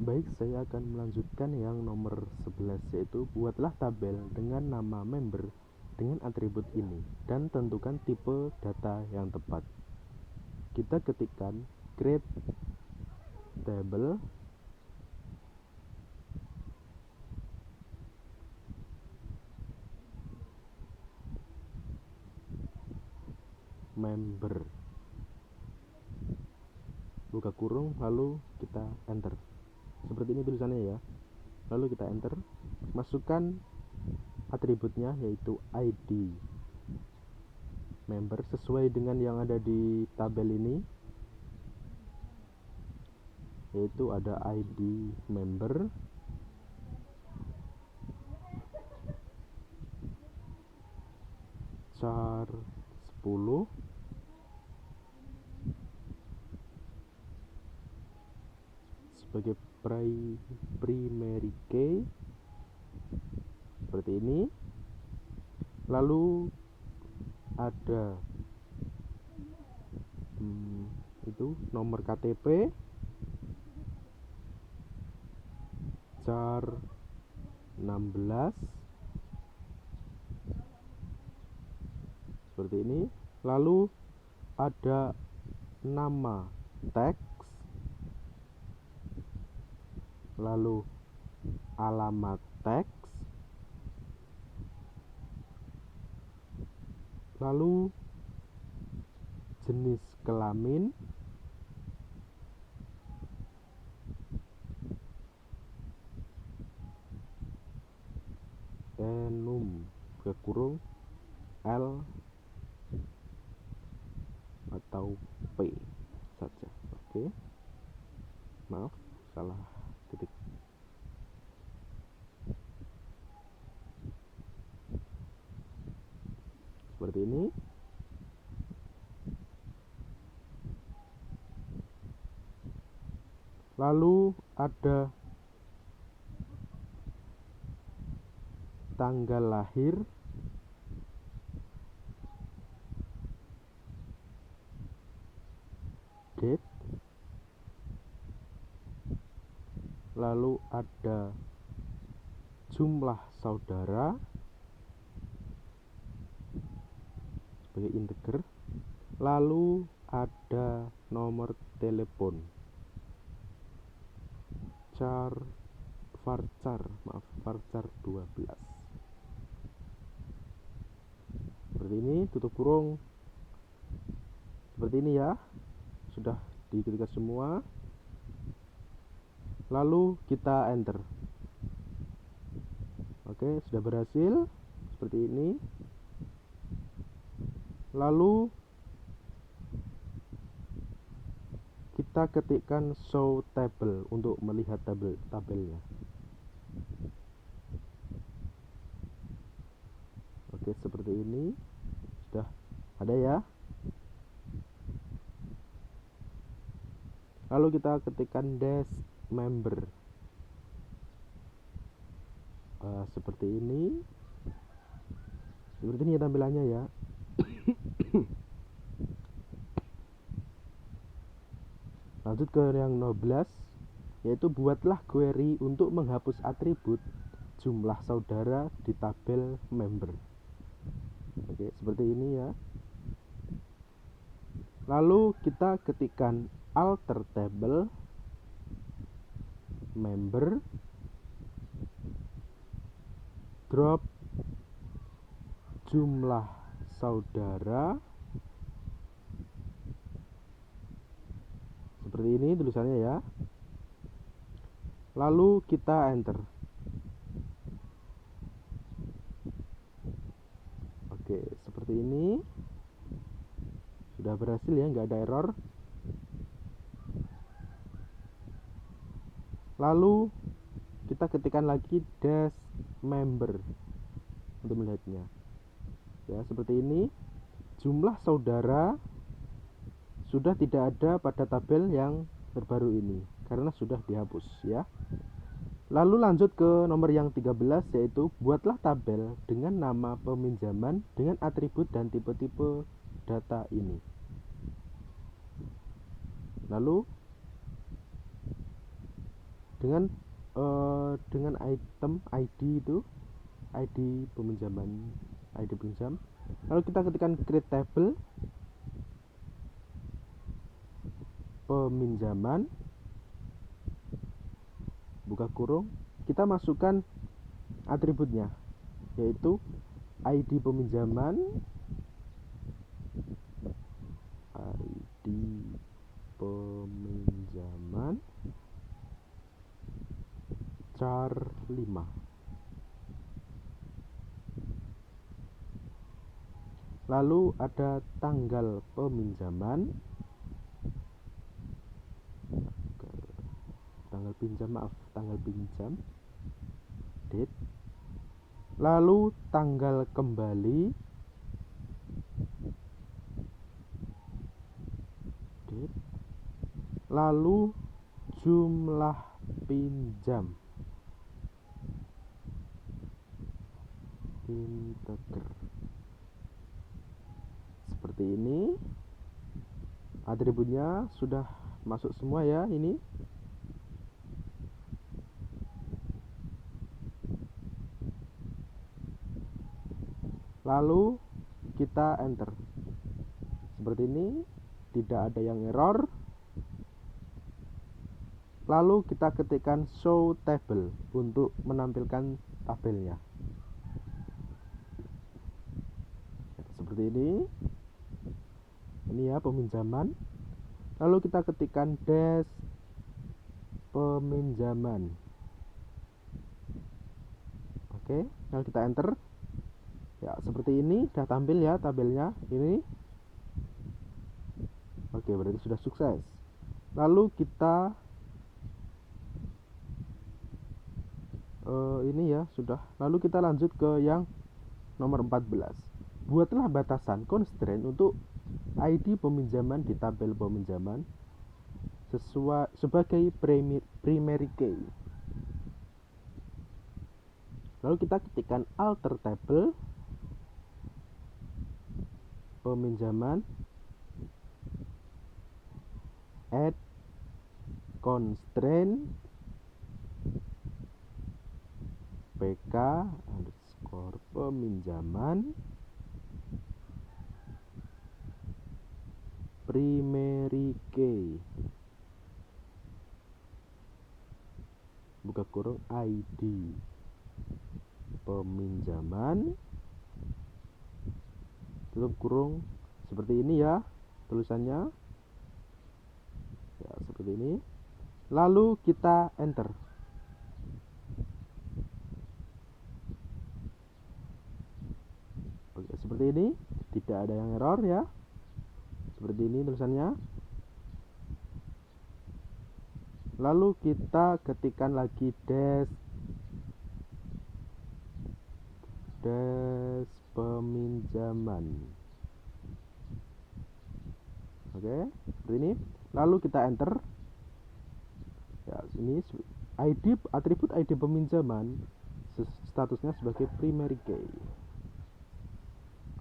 Baik, saya akan melanjutkan yang nomor 11, yaitu buatlah tabel dengan nama member dengan atribut ini dan tentukan tipe data yang tepat. Kita ketikkan create table member, buka kurung, lalu kita enter. Seperti ini tulisannya ya. Lalu kita enter, masukkan atributnya yaitu ID member sesuai dengan yang ada di tabel ini, yaitu ada ID member, char 10, sebagai primary key seperti ini. Lalu ada itu nomor KTP, char 16 seperti ini. Lalu ada nama teks, lalu alamat teks, lalu jenis kelamin, enum buka kurung L atau P saja. Oke. Maaf, salah ketik. Seperti ini. Lalu ada tanggal lahir, date, lalu ada jumlah saudara sebagai integer, lalu ada nomor telepon, varchar 12. Seperti ini, tutup kurung. Seperti ini ya. Sudah diketikkan semua. Lalu kita enter. Oke, sudah berhasil. Seperti ini. Lalu kita ketikkan show table untuk melihat tabelnya. Oke, seperti ini. Sudah ada ya. Lalu kita ketikkan dash member. Seperti ini. Seperti ini ya tampilannya ya. Lanjut ke yang 12, yaitu buatlah query untuk menghapus atribut jumlah saudara di tabel member. Oke, seperti ini ya. Lalu kita ketikkan alter table member, drop jumlah saudara. Seperti ini tulisannya ya. Lalu kita enter. Oke, seperti ini. Sudah berhasil ya, nggak ada error. Lalu kita ketikkan lagi dash member untuk melihatnya. Ya, seperti ini. Jumlah saudara sudah tidak ada pada tabel yang terbaru ini karena sudah dihapus ya. Lalu lanjut ke nomor yang 13, yaitu buatlah tabel dengan nama peminjaman dengan atribut dan tipe-tipe data ini. Lalu dengan item ID itu, ID peminjaman, ID pinjam. Lalu kita ketikkan create table peminjaman, buka kurung, kita masukkan atributnya, yaitu ID peminjaman, ID peminjaman char 5. Lalu ada tanggal peminjaman, tanggal pinjam, date. Lalu tanggal kembali, date. Lalu jumlah pinjam, integer. Seperti ini. Atributnya sudah masuk semua ya ini. Lalu kita enter. Seperti ini, tidak ada yang error. Lalu kita ketikkan show table untuk menampilkan tabelnya. Seperti ini. Ini ya peminjaman. Lalu kita ketikkan dash peminjaman. Oke, lalu kita enter. Ya, seperti ini sudah tampil ya tabelnya ini. Oke, berarti sudah sukses. Lalu kita ini ya sudah. Lalu kita lanjut ke yang nomor 14. Buatlah batasan constraint untuk ID peminjaman di tabel peminjaman sebagai primary key. Lalu kita ketikkan alter table peminjaman add constraint pk underscore peminjaman primary key, buka kurung ID peminjaman, tutup kurung. Seperti ini ya tulisannya ya, seperti ini. Lalu kita enter. Oke, seperti ini, tidak ada yang error ya. Seperti ini tulisannya. Lalu kita ketikkan lagi dash peminjaman. Oke, seperti ini. Lalu kita enter. Ya, ini ID atribut ID peminjaman statusnya sebagai primary key.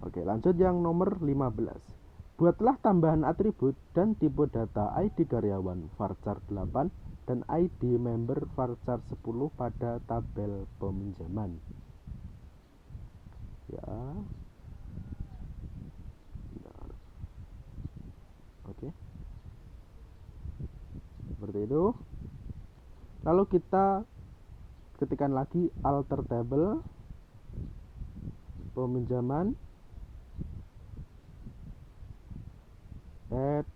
Oke, lanjut yang nomor 15. Buatlah tambahan atribut dan tipe data ID karyawan varchar 8 dan ID member varchar 10 pada tabel peminjaman. Ya. Oke. Seperti itu. Lalu kita ketikkan lagi alter table peminjaman add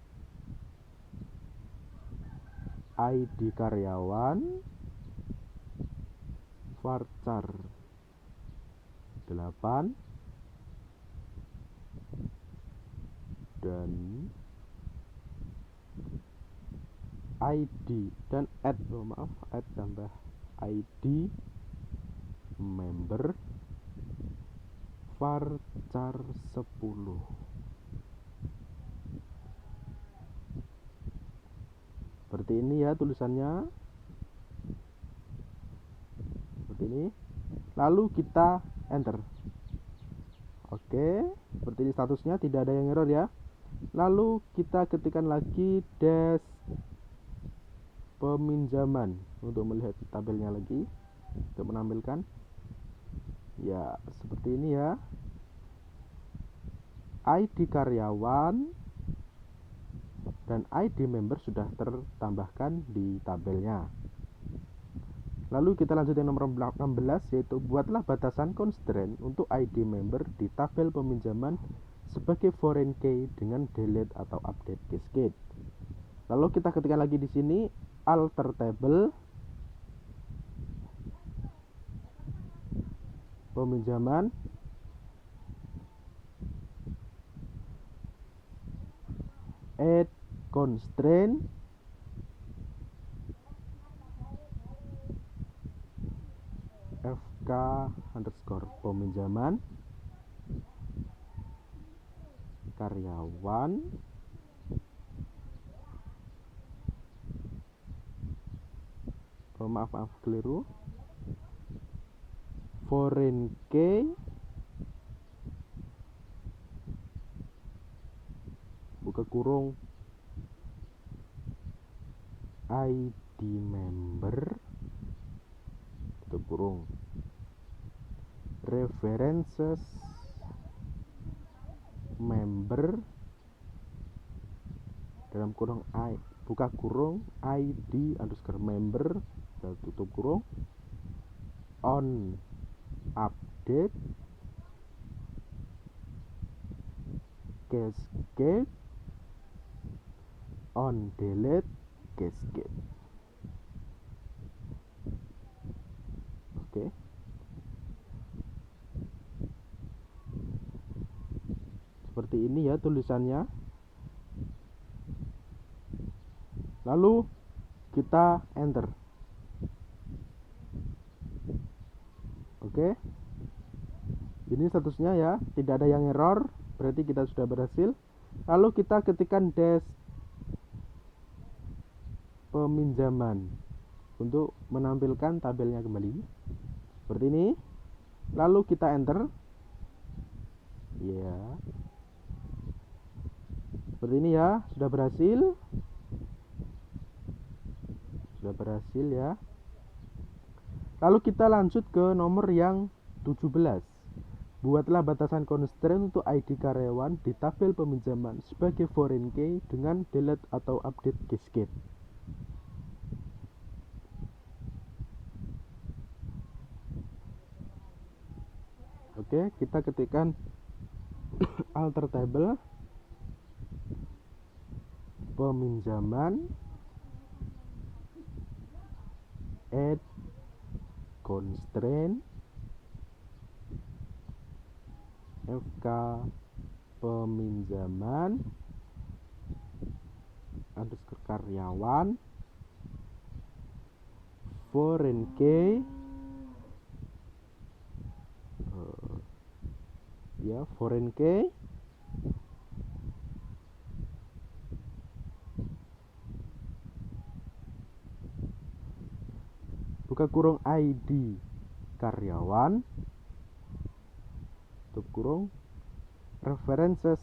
ID karyawan varchar 8 dan ID dan add tambah ID member varchar 10. Seperti ini ya tulisannya. Seperti ini. Lalu kita enter. Oke, seperti ini statusnya, tidak ada yang error ya. Lalu kita ketikkan lagi dash peminjaman. Untuk melihat tabelnya lagi, untuk menampilkan ya seperti ini ya, ID karyawan dan ID member sudah tertambahkan di tabelnya. Lalu kita lanjut yang nomor 16, yaitu buatlah batasan constraint untuk ID member di tabel peminjaman sebagai foreign key dengan delete atau update cascade. Lalu kita ketikkan lagi di sini alter table peminjaman add constraint fk underscore peminjaman karyawan maaf keliru, foreign key buka kurung ID member tutup kurung references member dalam kurung buka kurung ID underscore member tutup kurung on update cascade on delete cascade. Oke. Seperti ini ya tulisannya. Lalu kita enter. Oke. Ini statusnya ya, tidak ada yang error, berarti kita sudah berhasil. Lalu kita ketikkan dash peminjaman untuk menampilkan tabelnya kembali seperti ini. Lalu kita enter ya, seperti ini ya, sudah berhasil ya. Lalu kita lanjut ke nomor yang 17. Buatlah batasan constraint untuk ID karyawan di tabel peminjaman sebagai foreign key dengan delete atau update cascade. Oke, kita ketikkan alter table peminjaman add constraint fk peminjaman underscore karyawan foreign key ya, foreign key buka kurung ID karyawan tutup kurung references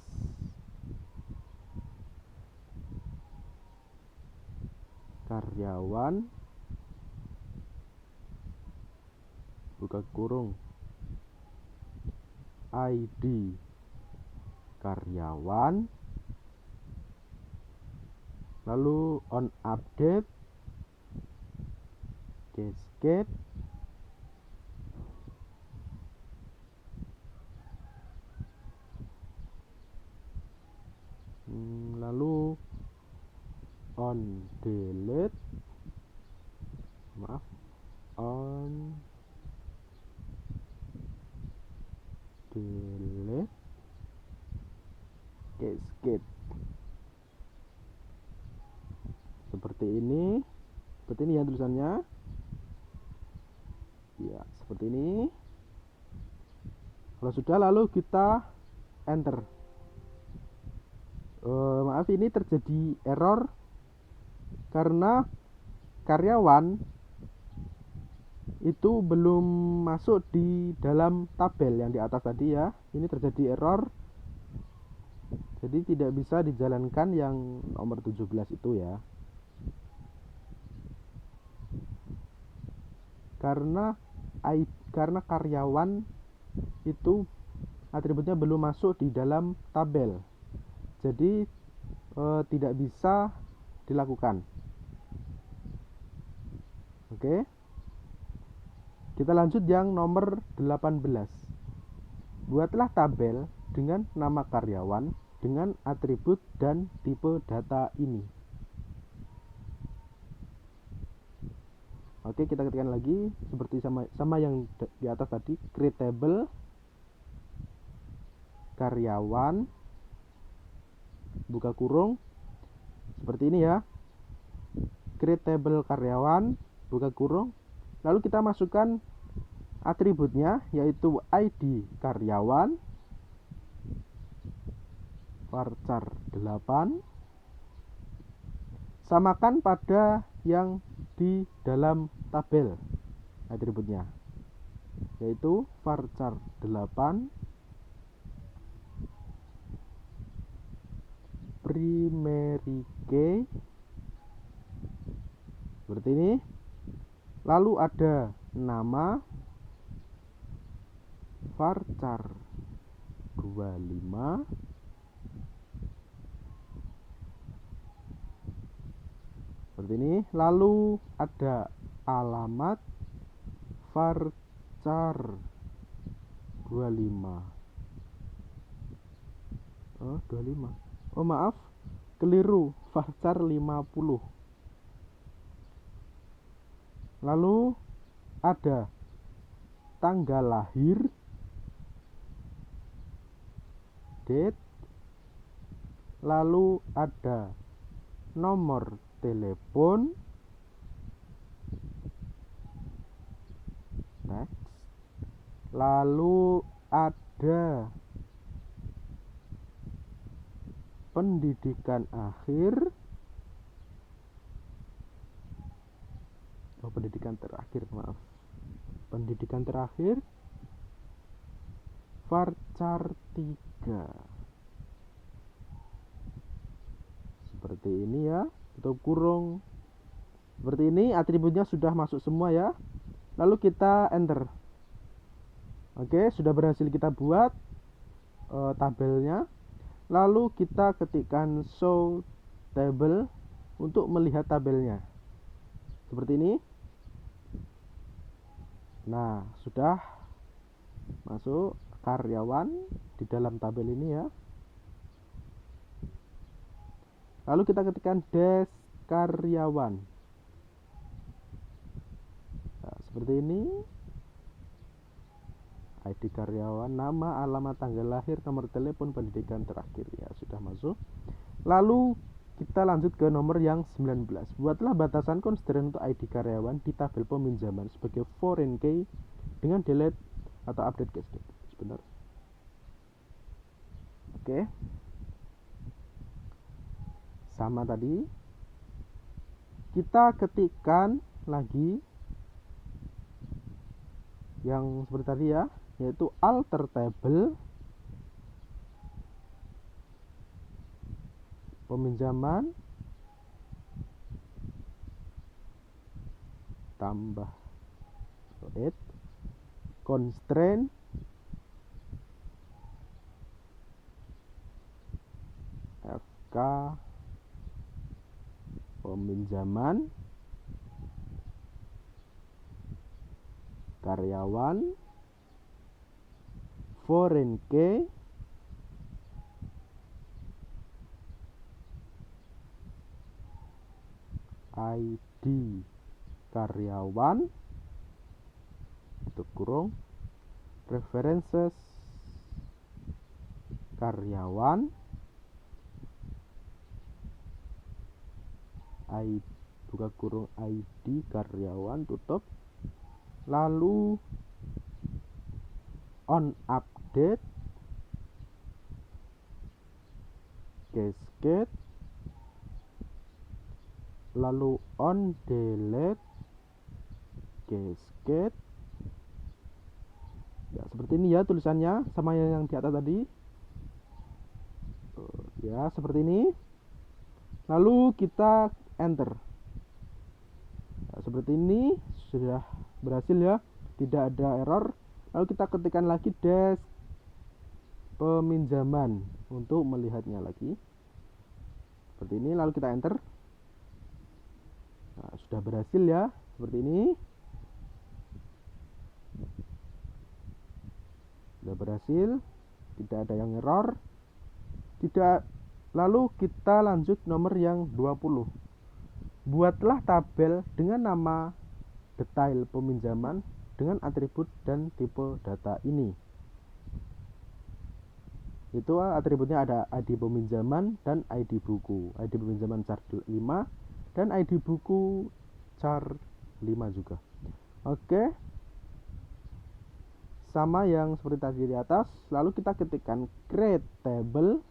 karyawan buka kurung ID karyawan, lalu on update cascade lalu on delete on delete cascade seperti ini ya tulisannya ya, seperti ini. Kalau sudah, lalu kita enter. Maaf, ini terjadi error karena karyawan itu belum masuk di dalam tabel yang di atas tadi ya. Ini terjadi error, jadi tidak bisa dijalankan yang nomor 17 itu ya. karena karyawan itu atributnya belum masuk di dalam tabel, jadi tidak bisa dilakukan. Oke, kita lanjut yang nomor 18. Buatlah tabel dengan nama karyawan dengan atribut dan tipe data ini. Oke, kita ketikkan lagi seperti sama yang di atas tadi, create table karyawan buka kurung seperti ini ya. Create table karyawan buka kurung, lalu kita masukkan atributnya yaitu ID karyawan varchar 8, samakan pada yang di dalam tabel atributnya yaitu varchar 8 primary key seperti ini, lalu ada nama varchar 25 seperti ini, lalu ada alamat varchar 25. Oh maaf, keliru, varchar 50. Lalu ada tanggal lahir, date, lalu ada nomor telepon, next, lalu ada pendidikan akhir, pendidikan terakhir varchar 3 seperti ini ya, tutup kurung seperti ini. Atributnya sudah masuk semua ya, lalu kita enter. Oke, sudah berhasil kita buat tabelnya. Lalu kita ketikkan show table untuk melihat tabelnya seperti ini. Nah, sudah masuk karyawan di dalam tabel ini ya. Lalu kita ketikkan dash karyawan. Nah, seperti ini. ID karyawan, nama, alamat, tanggal lahir, nomor telepon, pendidikan terakhir ya, sudah masuk. Lalu kita lanjut ke nomor yang 19. Buatlah batasan constraint untuk ID karyawan di tabel peminjaman sebagai foreign key dengan delete atau update cascade. Sebentar. Oke. Sama tadi. Kita ketikkan lagi yang seperti tadi ya, yaitu alter table peminjaman tambah add constraint FK peminjaman karyawan foreign key ID karyawan tutup kurung references karyawan ID buka kurung ID karyawan tutup, lalu on update cascade, lalu on delete cascade ya, seperti ini ya tulisannya sama yang di atas tadi ya, seperti ini. Lalu kita enter ya, seperti ini sudah berhasil ya, tidak ada error. Lalu kita ketikkan lagi desk peminjaman untuk melihatnya lagi seperti ini, lalu kita enter. Nah, sudah berhasil ya, seperti ini sudah berhasil, tidak ada yang error, tidak. Lalu kita lanjut nomor yang 20. Buatlah tabel dengan nama detail peminjaman dengan atribut dan tipe data ini. Itu atributnya ada ID peminjaman dan ID buku. ID peminjaman char 5 dan ID buku char 5 juga. Oke. Sama yang seperti tadi di atas. Lalu kita ketikkan create table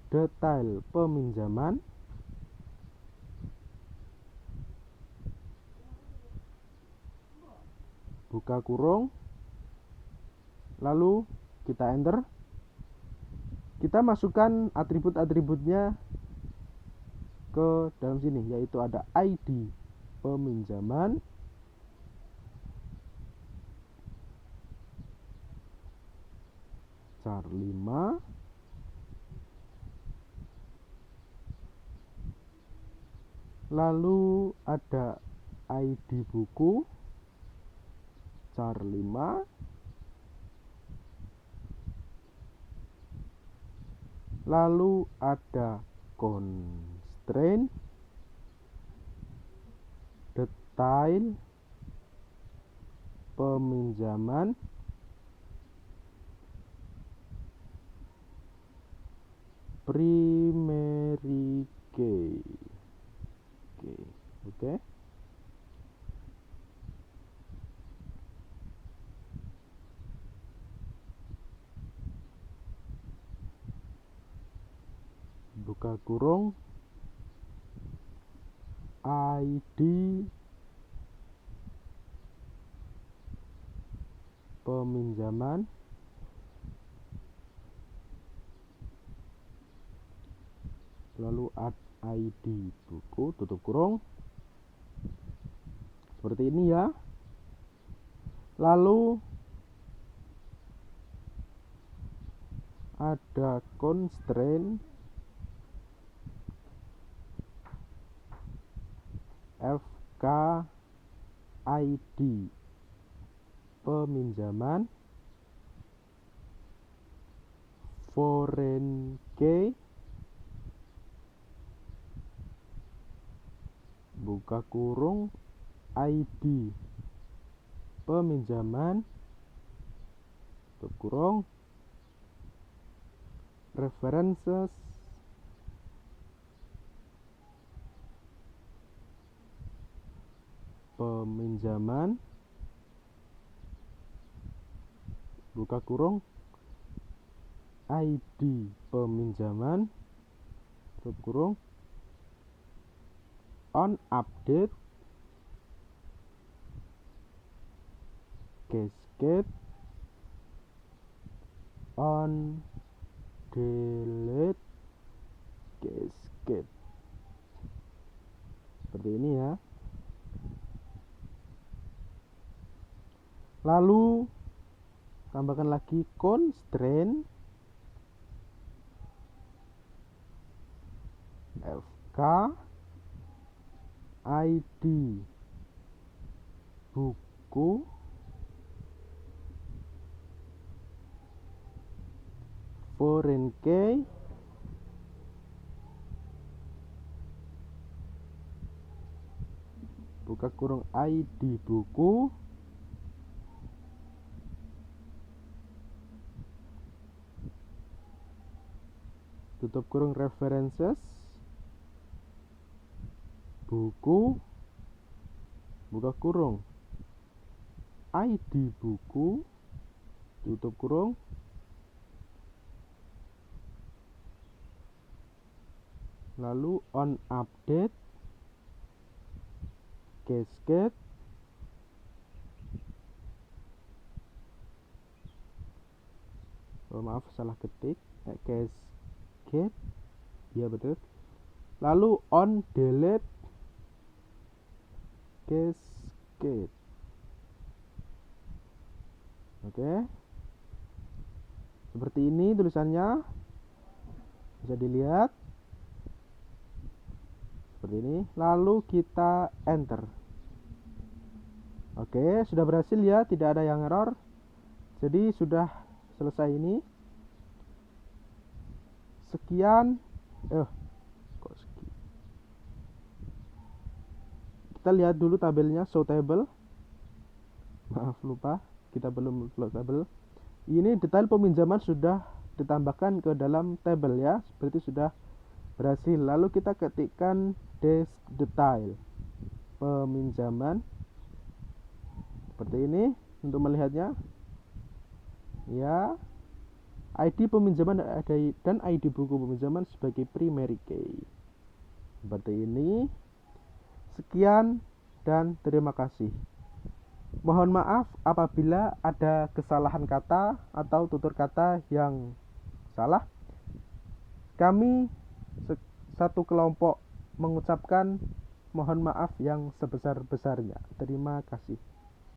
detail peminjaman buka kurung, lalu kita enter. Kita masukkan atribut-atributnya ke dalam sini, yaitu ada ID peminjaman, char 5, lalu ada ID buku char 5, lalu ada constraint detail peminjaman primary key. Oke. Buka kurung, ID peminjaman, lalu add ID buku, tutup kurung, seperti ini ya. Lalu ada constraint FK ID peminjaman foreign key, buka kurung, ID peminjaman, tutup kurung, references, peminjaman, buka kurung, ID peminjaman, tutup kurung, on update, cascade, on delete, cascade. Seperti ini ya. Lalu tambahkan lagi constraint FK ID buku foreign key, buka kurung, ID buku, tutup kurung, references, buku, buka kurung, ID buku, tutup kurung, lalu on update, cascade, maaf salah ketik, cascade, ya betul. Lalu on delete, Cascade. Oke, seperti ini tulisannya, bisa dilihat seperti ini, lalu kita enter. Oke, sudah berhasil ya, tidak ada yang error. Jadi sudah selesai ini. Sekian. Kita lihat dulu tabelnya, show table. Maaf lupa, kita belum load table. Ini detail peminjaman sudah ditambahkan ke dalam tabel ya, berarti sudah berhasil. Lalu kita ketikkan detail peminjaman seperti ini untuk melihatnya ya. ID peminjaman dan ID buku peminjaman sebagai primary key seperti ini. Sekian dan terima kasih. Mohon maaf apabila ada kesalahan kata atau tutur kata yang salah. Kami satu kelompok mengucapkan mohon maaf yang sebesar-besarnya. Terima kasih.